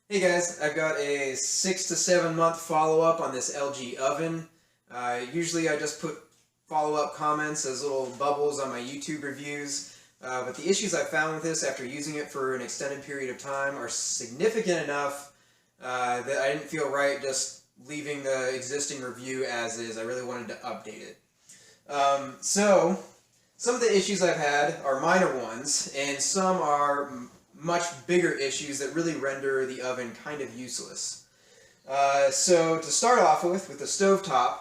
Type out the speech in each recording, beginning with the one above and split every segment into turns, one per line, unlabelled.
Hey guys, I've got a 6 to 7 month follow-up on this LG oven. Usually I just put follow-up comments as little bubbles on my YouTube reviews, but the issues I found with this after using it for an extended period of time are significant enough that I didn't feel right just leaving the existing review as is. I really wanted to update it. So, some of the issues I've had are minor ones, and some are much bigger issues that really render the oven kind of useless. So to start off with the stovetop,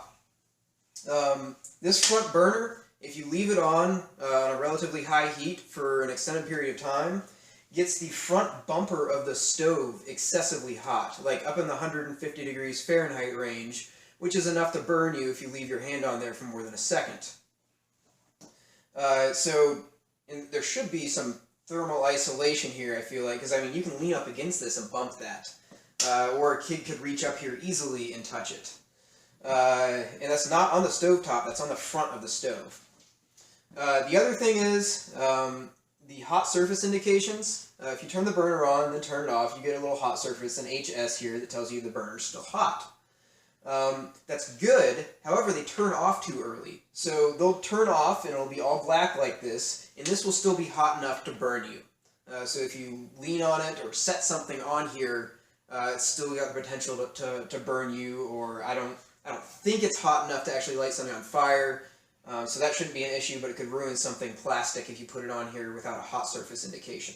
this front burner, if you leave it on a relatively high heat for an extended period of time, gets the front bumper of the stove excessively hot, like up in the 150 degrees Fahrenheit range, which is enough to burn you if you leave your hand on there for more than a second. And there should be some thermal isolation here, I feel like, because I mean you can lean up against this and bump that, or a kid could reach up here easily and touch it. And that's not on the stovetop, that's on the front of the stove. The other thing is the hot surface indications. If you turn the burner on and then turn it off, you get a little hot surface, an HS here, that tells you the burner's still hot. That's good, however they turn off too early. So they'll turn off and it'll be all black like this, and this will still be hot enough to burn you. So if you lean on it or set something on here, it's still got the potential to burn you, or I don't think it's hot enough to actually light something on fire. So that shouldn't be an issue, but it could ruin something plastic if you put it on here without a hot surface indication.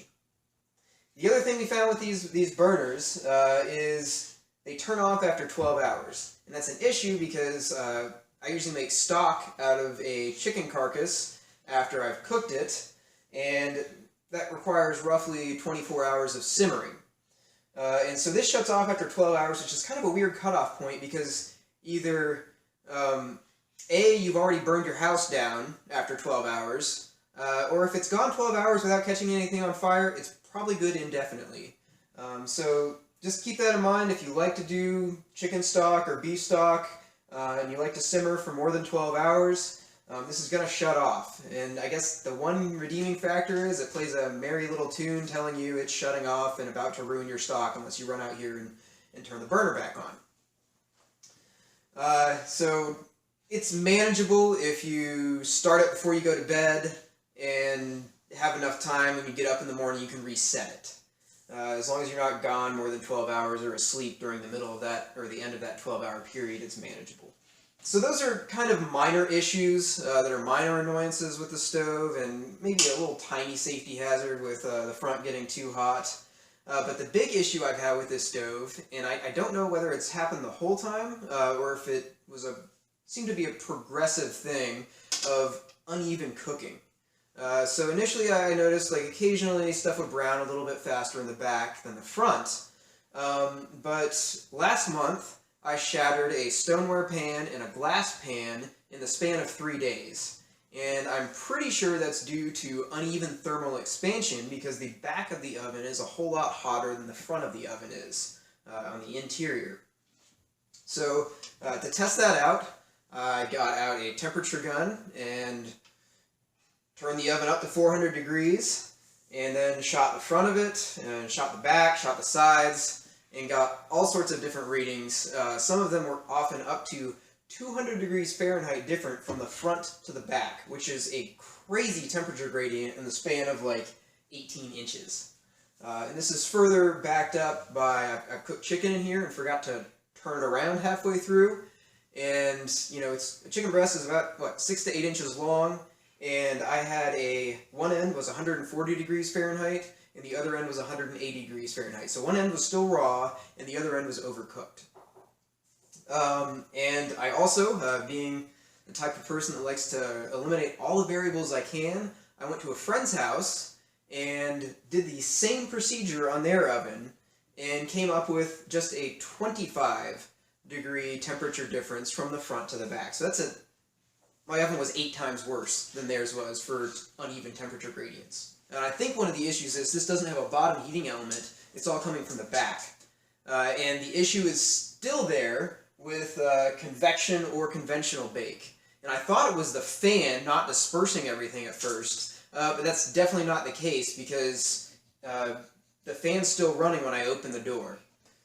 The other thing we found with these burners is they turn off after 12 hours. And that's an issue because I usually make stock out of a chicken carcass after I've cooked it, and that requires roughly 24 hours of simmering. And so this shuts off after 12 hours, which is kind of a weird cutoff point because either A, you've already burned your house down after 12 hours, or if it's gone 12 hours without catching anything on fire, it's probably good indefinitely. So just keep that in mind if you like to do chicken stock or beef stock and you like to simmer for more than 12 hours, this is going to shut off. And I guess the one redeeming factor is it plays a merry little tune telling you it's shutting off and about to ruin your stock unless you run out here and turn the burner back on. So it's manageable if you start it before you go to bed and have enough time when you get up in the morning you can reset it. As long as you're not gone more than 12 hours or asleep during the middle of that or the end of that 12-hour period, it's manageable. So those are kind of minor issues that are minor annoyances with the stove, and maybe a little tiny safety hazard with the front getting too hot. But the big issue I've had with this stove, and I don't know whether it's happened the whole time or if it was seemed to be a progressive thing of uneven cooking. So initially I noticed like occasionally stuff would brown a little bit faster in the back than the front, but last month I shattered a stoneware pan and a glass pan in the span of 3 days, and I'm pretty sure that's due to uneven thermal expansion because the back of the oven is a whole lot hotter than the front of the oven is on the interior. So to test that out, I got out a temperature gun and turned the oven up to 400 degrees, and then shot the front of it, and shot the back, shot the sides, and got all sorts of different readings. Some of them were often up to 200 degrees Fahrenheit different from the front to the back, which is a crazy temperature gradient in the span of like 18 inches. And this is further backed up by I cooked chicken in here and forgot to turn it around halfway through. And, you know, a chicken breast is about, 6 to 8 inches long. And I had one end was 140 degrees Fahrenheit, and the other end was 180 degrees Fahrenheit. So one end was still raw, and the other end was overcooked. And I also, being the type of person that likes to eliminate all the variables I can, I went to a friend's house and did the same procedure on their oven, and came up with just a 25-degree temperature difference from the front to the back. So my oven was 8 times worse than theirs was for uneven temperature gradients. And I think one of the issues is this doesn't have a bottom heating element. It's all coming from the back. And the issue is still there with convection or conventional bake. And I thought it was the fan not dispersing everything at first, but that's definitely not the case because the fan's still running when I open the door.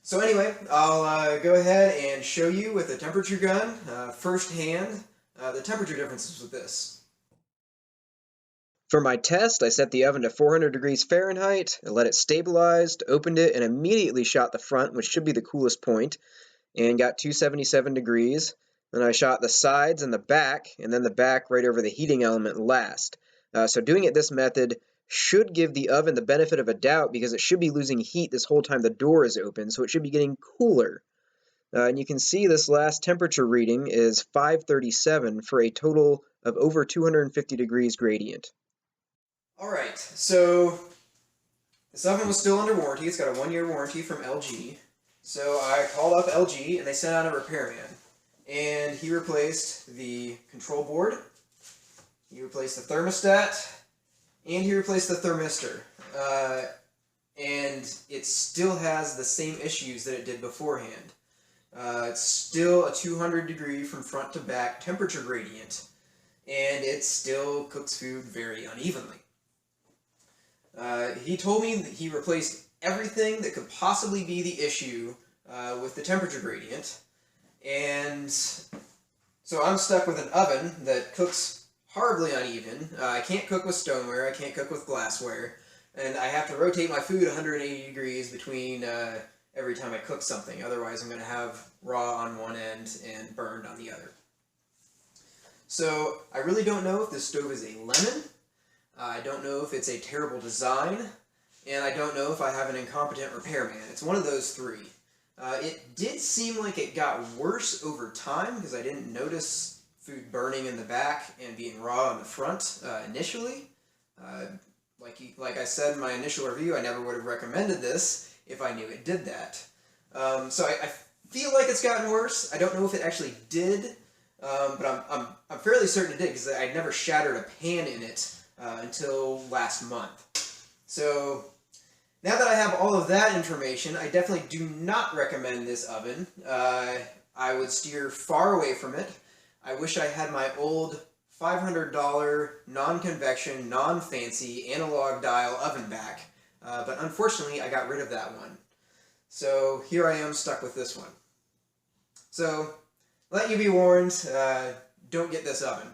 So anyway, I'll go ahead and show you with a temperature gun, firsthand, the temperature differences with this. For my test, I set the oven to 400 degrees Fahrenheit, and let it stabilize, opened it, and immediately shot the front, which should be the coolest point, and got 277 degrees. Then I shot the sides and the back, and then the back right over the heating element last. So doing it this method should give the oven the benefit of a doubt because it should be losing heat this whole time the door is open, so it should be getting cooler. And you can see this last temperature reading is 537 for a total of over 250 degrees gradient. Alright, so this oven was still under warranty. It's got a 1-year warranty from LG. So I called up LG and they sent out a repairman. And he replaced the control board, he replaced the thermostat, and he replaced the thermistor. And it still has the same issues that it did beforehand. It's still a 200 degree from front to back temperature gradient, and it still cooks food very unevenly. He told me that he replaced everything that could possibly be the issue with the temperature gradient, and so I'm stuck with an oven that cooks horribly uneven. I can't cook with stoneware, I can't cook with glassware, and I have to rotate my food 180 degrees between every time I cook something, otherwise I'm going to have raw on one end and burned on the other. So I really don't know if this stove is a lemon, I don't know if it's a terrible design, and I don't know if I have an incompetent repairman. It's one of those three. It did seem like it got worse over time because I didn't notice food burning in the back and being raw in the front initially. Like I said in my initial review, I never would have recommended this if I knew it did that. So I feel like it's gotten worse. I don't know if it actually did, but I'm fairly certain it did because I never shattered a pan in it until last month. So now that I have all of that information, I definitely do not recommend this oven. I would steer far away from it. I wish I had my old $500 non-convection, non-fancy analog dial oven back, but unfortunately I got rid of that one. So here I am stuck with this one. So let you be warned, don't get this oven.